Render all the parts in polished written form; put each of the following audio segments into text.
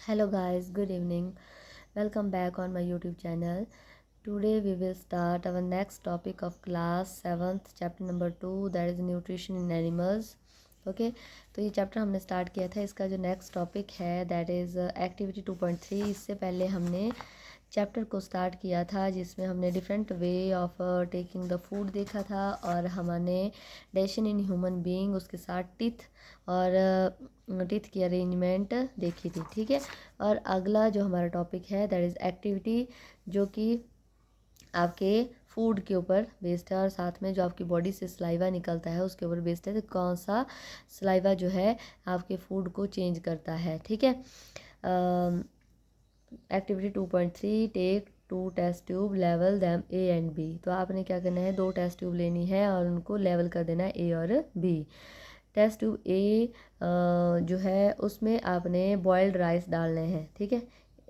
Hello guys, good evening. Welcome back on my YouTube channel. Today we will start our next topic of class 7th chapter number 2, that is nutrition in animals. Okay तो ये chapter हमने start किया था। इसका जो next topic है that is activity 2.3। इससे पहले हमने चैप्टर को स्टार्ट किया था जिसमें हमने different way of taking the food देखा था और हमने डाइजेशन इन ह्यूमन बीइंग, उसके साथ टीथ और टीथ की अरेंजमेंट देखी थी। ठीक है, और अगला जो हमारा टॉपिक है दैट इज़ एक्टिविटी, जो कि आपके फूड के ऊपर बेस्ड है और साथ में जो आपकी बॉडी से सलाइवा निकलता है उसके ऊपर बेस्ड है। तो कौन सा सलाइवा जो है आपके फूड को चेंज करता है। ठीक है, एक्टिविटी 2.3, टेक 2 टेस्ट ट्यूब, लेवल दैम ए एंड बी। तो आपने क्या करना है, 2 टेस्ट ट्यूब लेनी है और उनको लेवल कर देना है ए और बी। टेस्ट ट्यूब ए जो है उसमें आपने बॉयल्ड राइस डालने हैं। ठीक है,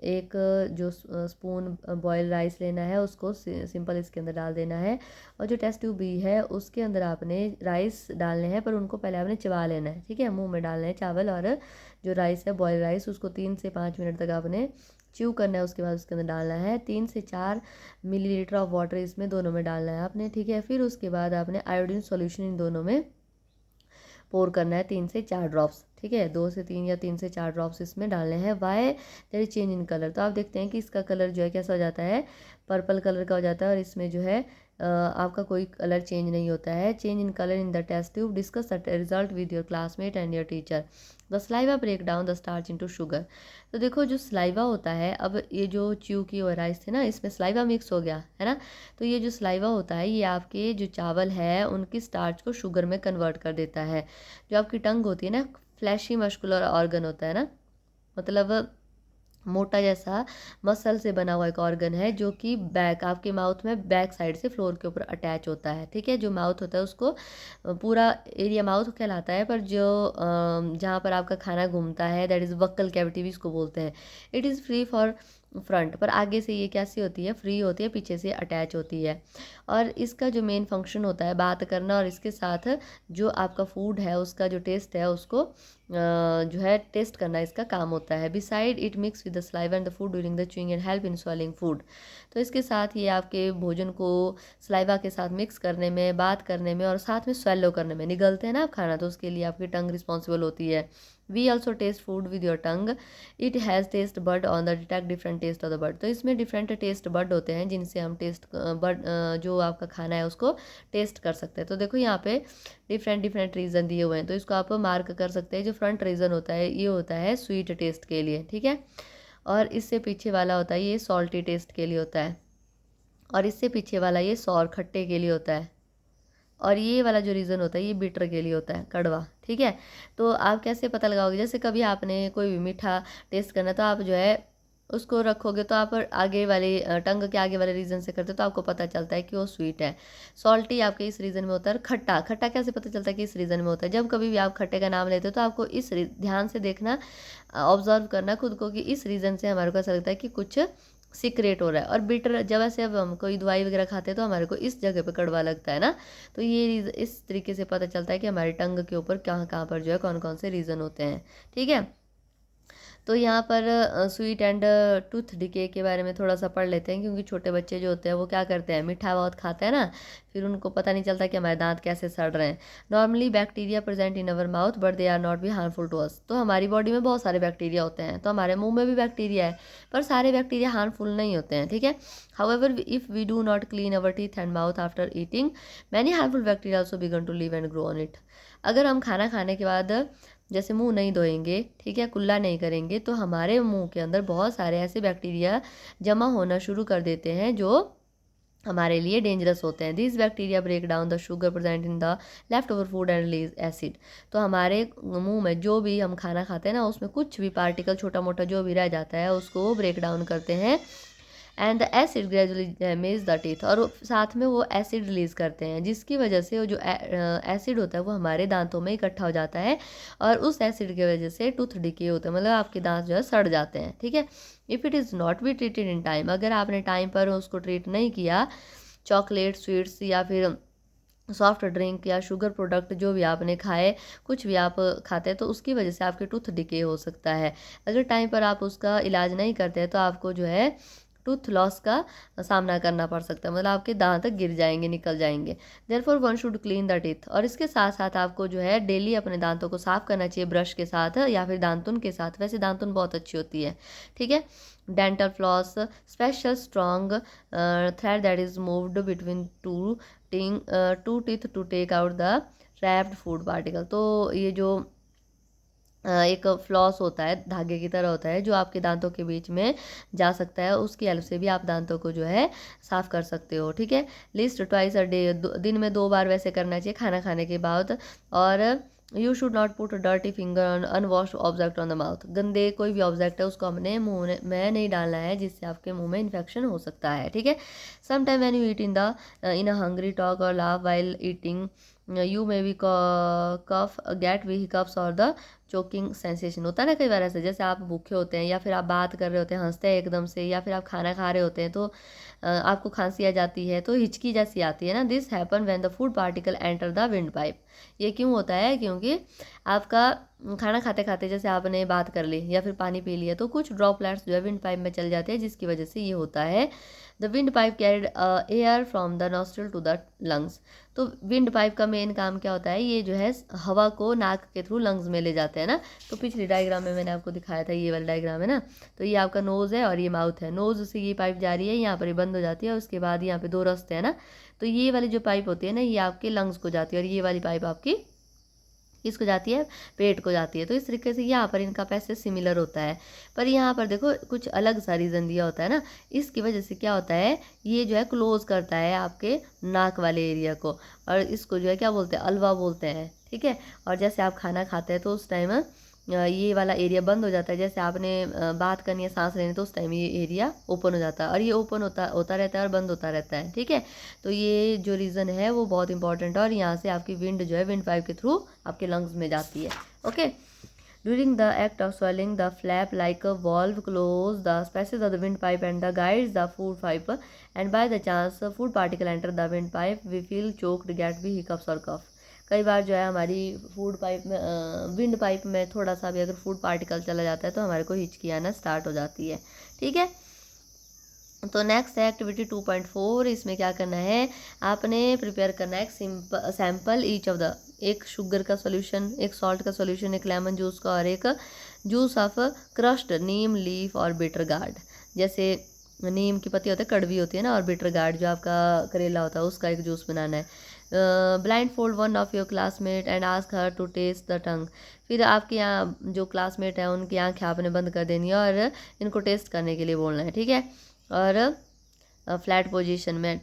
एक जो स्पून बॉयल राइस लेना है उसको सिंपल इसके अंदर डाल देना है। और जो टेस्ट ट्यूब बी है उसके अंदर आपने राइस डालने हैं, पर उनको पहले आपने चबा लेना है। ठीक है, मुंह में डालना है चावल, और जो राइस है बॉयल राइस उसको 3 से 5 मिनट तक आपने च्यू करना है। उसके बाद उसके अंदर डालना है 3 से 4 मिलीलीटर ऑफ वाटर, इसमें दोनों में डालना है आपने। ठीक है, फिर उसके बाद आपने आयोडीन सॉल्यूशन इन दोनों में पोर करना है 3 से 4 ड्रॉप्स। ठीक है, 2 से 3 या 3 से 4 ड्रॉप्स इसमें डालने हैं। Why there is change in colour, तो आप देखते हैं कि इसका कलर जो है कैसा हो जाता है, पर्पल कलर का हो जाता है, और इसमें जो है आपका कोई कलर चेंज नहीं होता है। Change in colour in the test tube, discuss the result with your classmate and your teacher. The saliva break down the starch into sugar. तो देखो जो सलाइवा होता है, अब ये जो च्यू की और राइस थे ना, इसमें सलाइवा मिक्स हो गया है ना। तो ये जो सलाइवा होता है ये आपके जो चावल है उनकी स्टार्च को शुगर में कन्वर्ट कर देता है। जो आपकी टंग होती है ना, फ्लैशी मस्कुलर ऑर्गन होता है ना, मतलब मोटा जैसा मसल से बना हुआ एक ऑर्गन है जो कि बैक आपके माउथ में बैक साइड से फ्लोर के ऊपर अटैच होता है। ठीक है, जो माउथ होता है उसको पूरा एरिया माउथ कहलाता है, पर जो जहाँ पर आपका खाना घूमता है दैट इज़ वक्कल कैविटी भी इसको बोलते हैं। It is free for front, पर आगे से ये कैसी होती है, फ्री होती है, पीछे से अटैच होती है। और इसका जो मेन फंक्शन होता है बात करना, और इसके साथ जो आपका फूड है उसका जो टेस्ट है उसको जो है टेस्ट करना इसका काम होता है। Beside it mix with the saliva and the food during the chewing and help in swelling food. तो इसके साथ ये आपके भोजन को सलाइवा के साथ मिक्स करने में, बात करने में और साथ में स्वेलो करने में, निगलते हैं ना आप खाना, तो उसके लिए आपकी टंग रिस्पॉन्सिबल होती है। We also taste food with your tongue, it has taste bud on the detect different taste of the bird. तो इसमें डिफरेंट टेस्ट बड होते हैं जिनसे हम टेस्ट बड जो आपका खाना है उसको टेस्ट कर सकते हैं। तो देखो यहाँ पे डिफरेंट डिफरेंट रीज़न दिए हुए हैं, तो इसको आप मार्क कर सकते हैं। जो फ्रंट रीज़न होता है ये होता है स्वीट टेस्ट के लिए। ठीक है, और इससे पीछे वाला होता है ये सॉल्टी टेस्ट के लिए होता है, और इससे पीछे वाला ये सौर खट्टे के लिए होता है, और ये वाला जो रीज़न होता है ये बिटर के लिए होता है, कड़वा। ठीक है, तो आप कैसे पता लगाओगे, जैसे कभी आपने कोई भी मीठा टेस्ट करना तो आप जो है उसको रखोगे, तो आप आगे वाले टंग के आगे वाले रीजन से करते हो तो आपको पता चलता है कि वो स्वीट है। सॉल्टी आपके इस रीजन में होता है। और खट्टा, खट्टा कैसे पता चलता है कि इस रीजन में होता है, जब कभी भी आप खट्टे का नाम लेते हो तो आपको इस ध्यान से देखना, ऑब्जर्व करना खुद को कि इस रीजन से हमारे को ऐसा लगता है कि कुछ सीक्रेट हो रहा है। और बिटर जब ऐसे अब हम कोई दवाई वगैरह खाते हैं तो हमारे को इस जगह पे कड़वा लगता है ना, तो ये इस तरीके से पता चलता है कि हमारी टंग के ऊपर कहाँ कहाँ पर जो है कौन कौन से रीज़न होते हैं। ठीक है, तो यहाँ पर स्वीट एंड टूथ डिके के बारे में थोड़ा सा पढ़ लेते हैं, क्योंकि छोटे बच्चे जो होते हैं वो क्या करते हैं, मीठा बहुत खाते हैं ना, फिर उनको पता नहीं चलता कि हमारे दांत कैसे सड़ रहे हैं। Normally bacteria present in our mouth but they are not be harmful to us. तो हमारी बॉडी में बहुत सारे बैक्टीरिया होते हैं, तो हमारे मुंह में भी बैक्टीरिया है, पर सारे बैक्टीरिया हार्मफुल नहीं होते हैं। ठीक है, however if we do not clean our teeth and mouth after eating, many harmful bacteria also begin to live and grow on it. अगर हम खाना खाने के बाद जैसे मुंह नहीं धोएंगे, ठीक है, कुल्ला नहीं करेंगे, तो हमारे मुंह के अंदर बहुत सारे ऐसे बैक्टीरिया जमा होना शुरू कर देते हैं जो हमारे लिए डेंजरस होते हैं। This bacteria break down the sugar present in the left over food and release acid. तो हमारे मुंह में जो भी हम खाना खाते हैं ना उसमें कुछ भी पार्टिकल छोटा मोटा जो भी रह जाता है उसको ब्रेक डाउन करते हैं, and the acid gradually damage the teeth. और साथ में वो एसिड रिलीज करते हैं जिसकी वजह से वो जो एसिड होता है वो हमारे दांतों में इकट्ठा हो जाता है, और उस एसिड की वजह से टूथ डिके होता है, मतलब आपके दांत जो है सड़ जाते हैं। ठीक है, if it is not be treated in time, अगर आपने टाइम पर उसको ट्रीट नहीं किया, चॉकलेट स्वीट्स या फिर सॉफ्ट ड्रिंक या शुगर प्रोडक्ट जो भी आपने खाए, कुछ भी आप खाते हैं तो उसकी वजह से आपके टूथ डिके हो सकता है। अगर टाइम पर आप उसका इलाज नहीं करते हैं तो आपको जो है टूथ लॉस का सामना करना पड़ सकता है, मतलब आपके दांत गिर जाएंगे, निकल जाएंगे। Therefore one should clean the teeth. और इसके साथ साथ आपको जो है डेली अपने दांतों को साफ करना चाहिए ब्रश के साथ या फिर दांतुन के साथ। वैसे दांतुन बहुत अच्छी होती है, ठीक है। Dental floss, special strong thread that is moved between two teeth to take out the trapped food particle. तो ये जो एक फ्लॉस होता है, धागे की तरह होता है, जो आपके दांतों के बीच में जा सकता है, उसकी हेल्प से भी आप दांतों को जो है साफ कर सकते हो, ठीक है। लिस्ट ट्वाइस अ डे, दिन में 2 बार वैसे करना चाहिए खाना खाने के बाद। और you should not put dirty finger on unwashed object on the mouth. गंदे कोई भी ऑब्जेक्ट है उसको हमने मुंह में नहीं डालना है, जिससे आपके मुंह में इन्फेक्शन हो सकता है, ठीक है। Sometime when you eat in a hungry talk और laugh while eating you may be cough get we hiccups और द चोकिंग सेंसेशन। होता है ना कई बार ऐसे, जैसे आप भूखे होते हैं या फिर आप बात कर रहे होते हैं, हंसते हैं एकदम से, या फिर आप खाना खा रहे होते हैं तो आपको खांसी आ जाती है, तो हिचकी जैसी आती है ना। This happen when the food particle enter the wind pipe. ये क्यों होता है? क्योंकि आपका खाना खाते खाते जैसे आपने बात कर ली या फिर पानी पी लिया तो कुछ ड्रॉपलेट्स जो है विंड पाइप में चल जाते हैं, जिसकी वजह से ये होता है। The windpipe carried air from the nostril to the lungs. तो विंड पाइप का मेन काम क्या होता है? ये जो है हवा को नाक के थ्रू लंग्स में ले जाते हैं ना। तो पिछली डायग्राम में मैंने आपको दिखाया था, ये वाला डायग्राम है ना। तो ये आपका नोज़ है और ये माउथ है। नोज़ से ये पाइप जा रही है, यहाँ पर ये बंद हो जाती है और उसके बाद यहाँ पे 2 रास्ते हैं ना। तो ये वाली जो पाइप होती है ना, ये आपके लंग्स को जाती है और ये वाली पाइप आपकी किसको जाती है? पेट को जाती है। तो इस तरीके से यहाँ पर इनका पैसेज सिमिलर होता है, पर यहाँ पर देखो कुछ अलग सा रीज़न दिया होता है ना। इसकी वजह से क्या होता है, ये जो है क्लोज करता है आपके नाक वाले एरिया को, और इसको जो है क्या बोलते हैं? अलवा बोलते हैं, ठीक है। और जैसे आप खाना खाते हैं तो उस टाइम ये वाला एरिया बंद हो जाता है। जैसे आपने बात करनी है, सांस लेनी, तो उस टाइम ये एरिया ओपन हो जाता है, और ये ओपन होता होता रहता है और बंद होता रहता है, ठीक है। तो ये जो रीज़न है वो बहुत इंपॉर्टेंट है, और यहाँ से आपकी विंड जो है विंड पाइप के थ्रू आपके लंग्स में जाती है, okay. During the act of swelling the flap like a valve close the spaces of the windpipe and the guides the food pipe, and by the chance food particle enter the windpipe we feel choked, get भी hiccups और cough। कई बार जो है हमारी food pipe में wind pipe में थोड़ा सा भी अगर फूड पार्टिकल चला जाता है तो हमारे को हिचकी आना स्टार्ट हो जाती है, ठीक है। तो नेक्स्ट है एक्टिविटी 2.4। इसमें क्या करना है, आपने प्रिपेयर करना है एक सैम्पल ईच ऑफ द, एक शुगर का सोल्यूशन, एक सॉल्ट का सोल्यूशन, एक लेमन जूस का, और एक juice of crushed Neem leaf और बिटर गार्ड। जैसे नीम की पत्ती होती है, कड़वी होती है ना, और बिटर गार्ड जो आपका करेला होता है, उसका एक जूस बनाना है। Blindfold one of your classmate and ask her to taste the tongue. फिर आपके यहाँ जो क्लासमेट है उनकी आँखें आपने बंद कर देनी है और इनको टेस्ट करने के लिए बोलना है, ठीक है। और फ्लैट पोजीशन में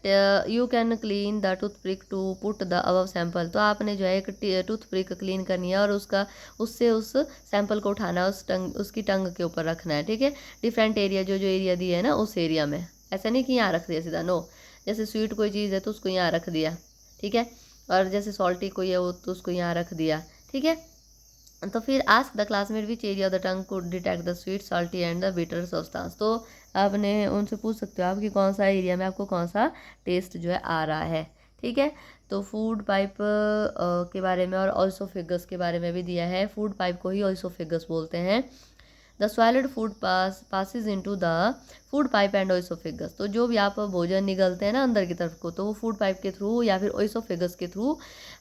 you can clean the toothpick to put the above sample. तो आपने जो है एक टूथ प्रिक क्लीन करनी है और उसका उससे उस सैंपल को उठाना है, उसकी टंग के ऊपर रखना है, ठीक है। डिफरेंट एरिया जो जो एरिया दिया है ना उस एरिया में, ऐसा नहीं कि यहाँ रख दिया सीधा, नो। जैसे स्वीट कोई चीज़ है तो उसको यहाँ रख दिया, ठीक है। और जैसे सॉल्टी कोई है वो तो उसको यहाँ रख दिया, ठीक है। तो फिर ask the classmate which area of the tongue could detect the sweet salty and the bitter substance. तो आपने उनसे पूछ सकते हो आप कि कौन सा एरिया में आपको कौन सा टेस्ट जो है आ रहा है, ठीक है। तो फूड पाइप के बारे में और ऑइसोफेगस के बारे में भी दिया है। फूड पाइप को ही ऑइसोफेगस बोलते हैं। The swallowed food passes into the food pipe and oesophagus. तो जो भी आप भोजन निगलते हैं ना अंदर की तरफ को, तो वो फूड पाइप के थ्रू या फिर ओइसोफेगस के थ्रू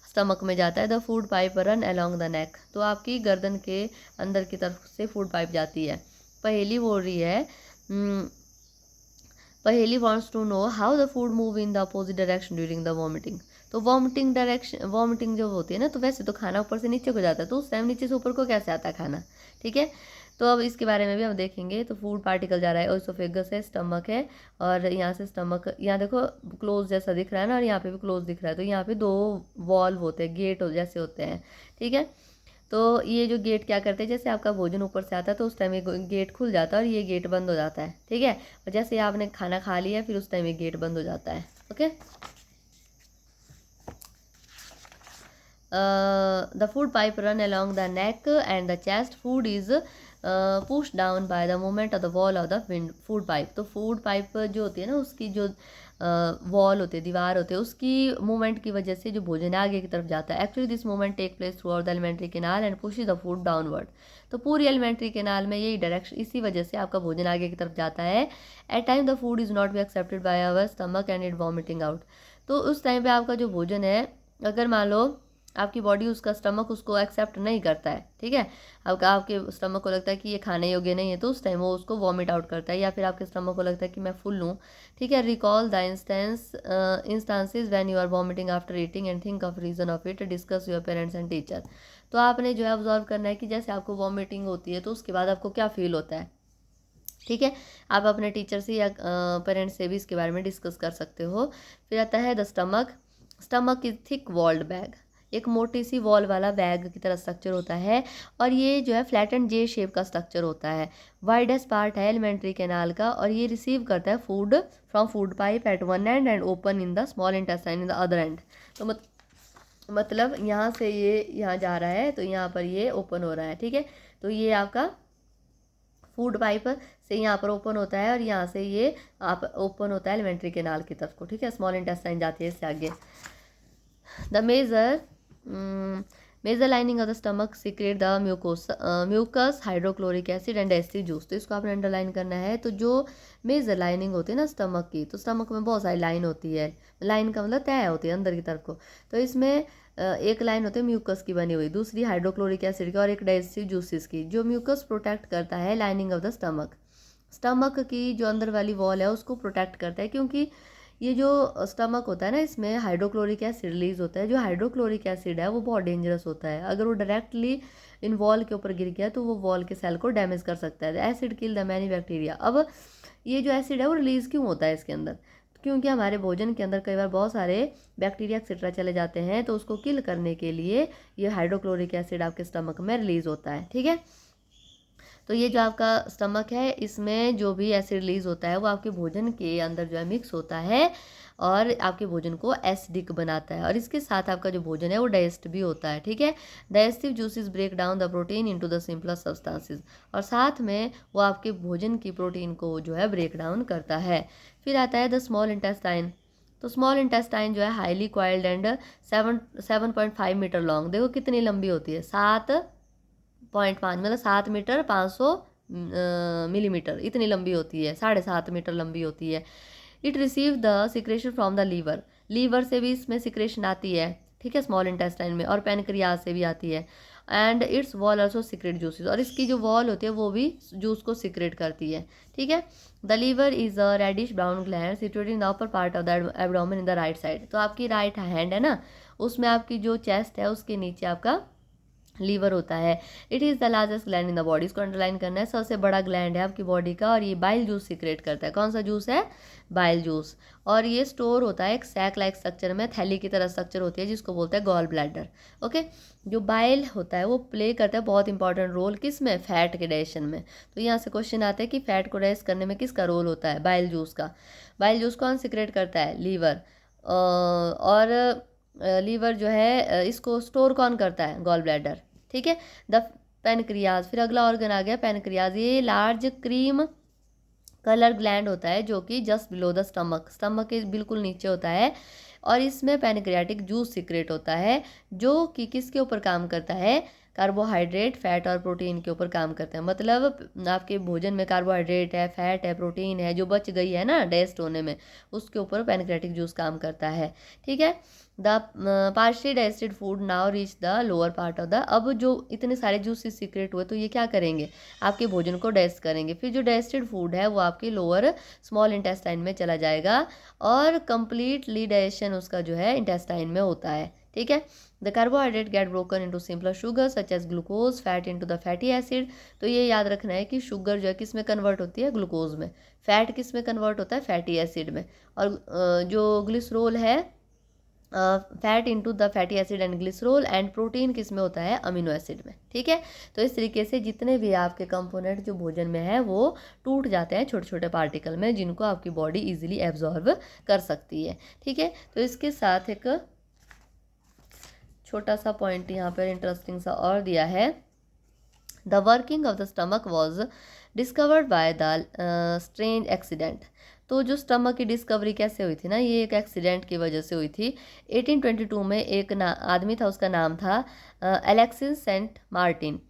स्टमक में जाता है। The food pipe run along the neck. तो आपकी गर्दन के अंदर की तरफ से फूड पाइप जाती है। पहेली बोल रही है, Paheli wants to know how the food move in the opposite direction during the vomiting. तो वॉमिटिंग जब होती है ना, तो वैसे तो खाना ऊपर से नीचे को जाता है, तो उस टाइम नीचे से ऊपर को कैसे आता है खाना, ठीक है। तो अब इसके बारे में भी हम देखेंगे। तो फूड पार्टिकल जा रहा है, ओइसोफेगस है, स्टमक है, और यहाँ से स्टमक, यहाँ देखो क्लोज जैसा दिख रहा है ना, और यहाँ पे भी क्लोज दिख रहा है। तो यहाँ पे 2 वॉल्व होते हैं, गेट जैसे होते हैं, ठीक है। तो ये जो गेट क्या करते हैं, जैसे आपका भोजन ऊपर से आता है तो उस टाइम ये गेट खुल जाता है और ये गेट बंद हो जाता है, ठीक है। और जैसे आपने खाना खा लिया फिर उस टाइम ये गेट बंद हो जाता है, okay. The food pipe run along the neck and the chest. Food is push down by the movement of the wall of the food pipe. तो फूड पाइप जो होती है ना, उसकी जो वॉल होती है, दीवार होती है, उसकी मूवमेंट की वजह से जो भोजन है आगे की तरफ जाता है। Actually this movement take place throughout the alimentary canal and push the food downward. तो पूरी एलिमेंट्री कैनाल में यही डायरेक्शन, इसी वजह से आपका भोजन आगे की तरफ जाता है। At time the food is not be accepted by our stomach and it vomiting out. तो उस टाइम पे आपका जो भोजन है, अगर मान लो आपकी बॉडी, उसका स्टमक उसको एक्सेप्ट नहीं करता है, ठीक है, आपके स्टमक को लगता है कि ये खाने योग्य नहीं है, तो उस टाइम वो उसको वॉमिट आउट करता है। या फिर आपके स्टमक को लगता है कि मैं फुल हूँ, ठीक है। Recall the instances when you are vomiting after eating and think of reason of it, discuss your parents and teacher. तो आपने जो है ऑब्जर्व करना है कि जैसे आपको वॉमिटिंग होती है तो उसके बाद आपको क्या फील होता है, ठीक है। आप अपने टीचर से या पेरेंट्स से भी इसके बारे में डिस्कस कर सकते हो। फिर आता है the stomach. Stomach is thick walled bag, एक मोटी सी वॉल वाला बैग की तरह स्ट्रक्चर होता है, और ये जो है फ्लैट एंड जे शेप का स्ट्रक्चर होता है। वाइडेस्ट पार्ट है एलिमेंट्री कैनाल का, और ये रिसीव करता है food from food pipe at one end and open in the small intestine in the other end. तो मतलब यहाँ से ये यहाँ जा रहा है, तो यहाँ पर ये ओपन हो रहा है, ठीक है। तो ये आपका फूड पाइप से यहाँ पर ओपन होता है, और यहाँ से ये आप ओपन होता है एलिमेंट्री कैनाल की तरफ को, ठीक है। स्मॉल इंटेस्टाइन जाती है इससे आगे। The major lining of the stomach secrete the mucus hydrochloric acid and acid juice. तो इसको आपने अंडरलाइन करना है। तो जो मेजर लाइनिंग होती है ना स्टमक की, तो स्टमक में बहुत सारी लाइन होती है, लाइन का मतलब तय होती है अंदर की तरफ को। तो इसमें एक लाइन होती है म्यूकस की बनी हुई, दूसरी हाइड्रोक्लोरिक एसिड की, और एक डाइजेस्टिव जूसेस की। जो म्यूकस प्रोटेक्ट करता है lining of the stomach, stomach की जो अंदर वाली वॉल है उसको प्रोटेक्ट करता है, क्योंकि ये जो स्टमक होता है ना, इसमें हाइड्रोक्लोरिक एसिड रिलीज होता है। जो हाइड्रोक्लोरिक एसिड है वो बहुत डेंजरस होता है, अगर वो डायरेक्टली इन वॉल के ऊपर गिर गया तो वो वॉल के सेल को डैमेज कर सकता है। Acid kill the many bacteria. अब ये जो एसिड है वो रिलीज क्यों होता है इसके अंदर, क्योंकि हमारे भोजन के अंदर कई बार बहुत सारे बैक्टीरिया एक्सेट्रा चले जाते हैं, तो उसको किल करने के लिए ये हाइड्रोक्लोरिक एसिड आपके स्टमक में रिलीज होता है, ठीक है। तो ये जो आपका स्टमक है, इसमें जो भी एसिड रिलीज होता है वो आपके भोजन के अंदर जो है मिक्स होता है, और आपके भोजन को एसिडिक बनाता है, और इसके साथ आपका जो भोजन है वो डाइजेस्ट भी होता है, ठीक है। Digestive juices break down the protein into the simpler substances, और साथ में वो आपके भोजन की प्रोटीन को जो है ब्रेक डाउन करता है। फिर आता है द स्मॉल इंटेस्टाइन। तो स्मॉल इंटेस्टाइन जो है highly coiled and 7.5 metre long. देखो कितनी लंबी होती है, 7.5 मतलब 7 मीटर 500 मिलीमीटर, इतनी लंबी होती है, 7.5 मीटर लंबी होती है। It receive the secretion from the liver, liver से भी इसमें सिक्रेशन आती है, ठीक है, स्मॉल इंटेस्टाइन में, और पैनक्रियाज से भी आती है। And its wall also secrete juices, और इसकी जो वॉल होती है वो भी जूस को सिक्रेट करती है, ठीक है। The liver is a reddish brown gland situated in the upper part of the abdomen in the right side. तो आपकी राइट हैंड है ना, उसमें आपकी जो चेस्ट है उसके नीचे आपका लीवर होता है। It is the largest gland in the body, इसको अंडरलाइन करना है, सबसे बड़ा ग्लैंड है आपकी बॉडी का, और ये बाइल जूस सीक्रेट करता है। कौन सा जूस है, बाइल जूस। और ये स्टोर होता है एक सैक लाइक स्ट्रक्चर में, थैली की तरह स्ट्रक्चर होती है, जिसको बोलते हैं गॉल ब्लैडर, ओके। जो बाइल होता है वो प्ले करता है बहुत इंपॉर्टेंट रोल, किस में, फैट के डाइजेशन में। तो यहाँ से क्वेश्चन आता है कि फैट को डाइजेस्ट करने में किसका रोल होता है, बाइल जूस का। बाइल जूस कौन सीक्रेट करता है, लीवर। और लीवर जो है इसको स्टोर कौन करता है, गॉल ब्लैडर, ठीक है। द पैनक्रियाज, फिर अगला ऑर्गन आ गया पैनक्रियाज। ये लार्ज क्रीम कलर ग्लैंड होता है जो कि just below the stomach, stomach के बिल्कुल नीचे होता है, और इसमें पैनक्रियाटिक जूस सीक्रेट होता है, जो कि किसके ऊपर काम करता है, कार्बोहाइड्रेट, फैट और प्रोटीन के ऊपर काम करते हैं। मतलब आपके भोजन में कार्बोहाइड्रेट है, फैट है, प्रोटीन है, जो बच गई है ना डाइजेस्ट होने में, उसके ऊपर पैनक्रियाटिक जूस काम करता है, ठीक है। The partially digested food now reach the lower part of the, अब जो इतने सारे जूसेस सीक्रेट हुए तो ये क्या करेंगे, आपके भोजन को डाइजेस्ट करेंगे। फिर जो डाइजेस्टेड फूड है वो आपके लोअर स्मॉल इंटेस्टाइन में चला जाएगा, और कंप्लीटली डाइजेशन उसका जो है इंटेस्टाइन में होता है, ठीक है। The carbohydrate get broken into simpler sugar such as glucose, fat into the fatty acid. तो ये याद रखना है कि शुगर जो है किस में कन्वर्ट होती है, ग्लूकोज में। फैट किस में कन्वर्ट होता है, फैटी एसिड में। और जो ग्लिसरोल है, fat into the fatty acid and glycerol, and protein किस में होता है, अमीनो एसिड में, ठीक है। तो इस तरीके से जितने भी आपके कंपोनेंट जो भोजन में है वो टूट जाते हैं छोटे छोटे पार्टिकल में, जिनको आपकी बॉडी इजीली एब्जॉर्ब कर सकती है, ठीक है। तो इसके साथ एक छोटा सा पॉइंट यहाँ पर इंटरेस्टिंग सा और दिया है the working of the stomach was discovered by the strange accident. तो जो स्टमक की डिस्कवरी कैसे हुई थी ना, ये एक एक्सीडेंट की वजह से हुई थी। 1822 में एक आदमी था, उसका नाम था Alexis Saint Martin.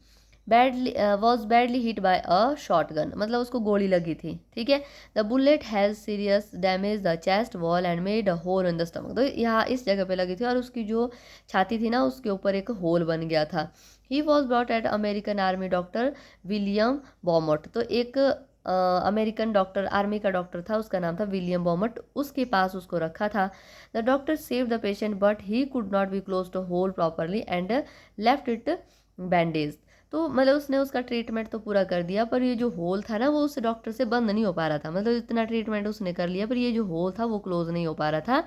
Badly hit by a shotgun, मतलब उसको गोली लगी थी, ठीक है। The bullet has serious damage the chest wall and made a hole in the stomach. तो यहाँ इस जगह पे लगी थी और उसकी जो छाती थी ना, उसके ऊपर एक होल बन गया था। He was brought at American army doctor William Beaumont. तो एक अमेरिकन डॉक्टर, आर्मी का डॉक्टर था, उसका नाम था विलियम बॉमट, उसके पास उसको रखा था। The doctor save the patient but he could not be close to hole properly and left it bandage. तो मतलब उसने उसका ट्रीटमेंट तो पूरा कर दिया, पर ये जो होल था ना, वो उस डॉक्टर से बंद नहीं हो पा रहा था। मतलब इतना ट्रीटमेंट उसने कर लिया, पर ये जो होल था वो क्लोज नहीं हो पा रहा था।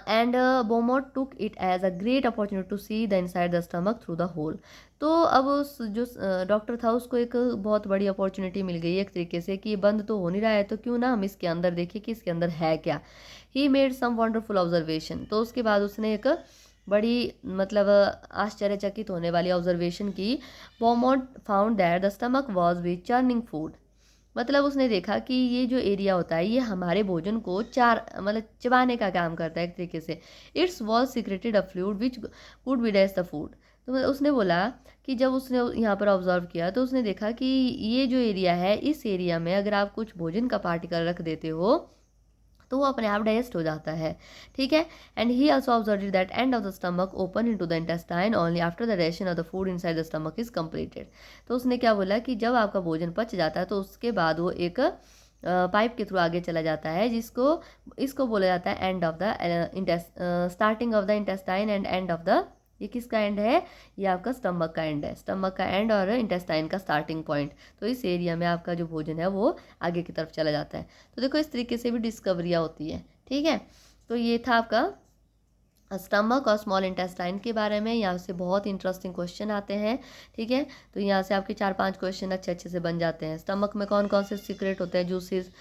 And Beaumont took it as a great opportunity to see the inside the stomach through the hole. तो अब उस जो डॉक्टर था, उसको एक बहुत बड़ी अपॉर्चुनिटी मिल गई एक तरीके से कि ये बंद तो हो नहीं रहा है, तो क्यों ना हम इसके अंदर देखें कि इसके अंदर है क्या। He made some wonderful observation. तो उसके बाद उसने एक बड़ी मतलब आश्चर्यचकित होने वाली ऑब्जर्वेशन की। Beaumont found that the stomach was we churning food. मतलब उसने देखा कि ये जो एरिया होता है, ये हमारे भोजन को मतलब चबाने का काम करता है एक तरीके से। It's was secreted a fluid which would be dash the food. तो उसने बोला कि जब उसने यहाँ पर ऑब्जर्व किया, तो उसने देखा कि ये जो एरिया है, इस एरिया में अगर आप कुछ भोजन का पार्टिकल रख देते हो तो वो अपने आप डाइजेस्ट हो जाता है, ठीक है। And he also observe that end of the stomach open into the intestine only after the digestion of the food inside the stomach is completed. तो उसने क्या बोला कि जब आपका भोजन पच जाता है, तो उसके बाद वो एक पाइप के थ्रू आगे चला जाता है, जिसको इसको बोला जाता है end of the starting of the intestine and end of the, ये किसका एंड है, ये आपका स्टमक का एंड है। स्टमक का एंड और इंटेस्टाइन का स्टार्टिंग पॉइंट। तो इस एरिया में आपका जो भोजन है वो आगे की तरफ चला जाता है। तो देखो इस तरीके से भी डिस्कवरियाँ होती है, ठीक है। तो ये था आपका स्टमक और स्मॉल इंटेस्टाइन के बारे में। यहाँ से बहुत इंटरेस्टिंग क्वेश्चन आते हैं, ठीक है। तो यहाँ से आपके 4-5 क्वेश्चन अच्छे अच्छे से बन जाते हैं। स्टमक में कौन कौन से सीक्रेट होते हैं, जूसेस,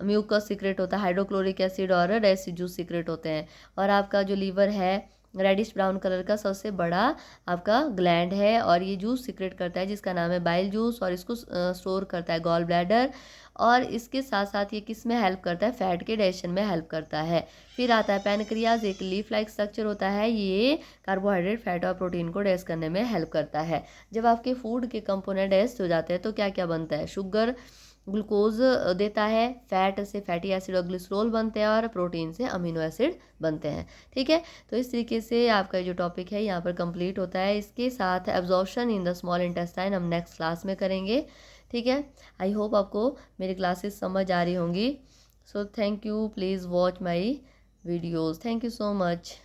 म्यूकस सीक्रेट होता है, हाइड्रोक्लोरिक एसिड और रेसिड्यूज सीक्रेट होते हैं। और आपका जो लीवर है रेडिश ब्राउन कलर का, सबसे बड़ा आपका ग्लैंड है, और ये जूस सीक्रेट करता है जिसका नाम है बाइल जूस, और इसको स्टोर करता है गॉल ब्लैडर। और इसके साथ साथ ये किस में हेल्प करता है, फैट के डाइजेशन में हेल्प करता है। फिर आता है पैनक्रियाज, एक लीफ लाइक स्ट्रक्चर होता है, ये कार्बोहाइड्रेट, फैट और प्रोटीन को डाइजेस्ट करने में हेल्प करता है। जब आपके फूड के कंपोनेंट डाइजेस्ट हो जाते हैं तो क्या क्या बनता है, शुगर ग्लूकोज देता है, फैट से फैटी एसिड और ग्लिसरॉल बनते हैं, और प्रोटीन से अमीनो एसिड बनते हैं, ठीक है। तो इस तरीके से आपका जो टॉपिक है यहाँ पर कंप्लीट होता है। इसके साथ absorption in the small intestine हम नेक्स्ट क्लास में करेंगे, ठीक है। आई होप आपको मेरी क्लासेस समझ आ रही होंगी। So thank you, please watch my videos, thank you so much.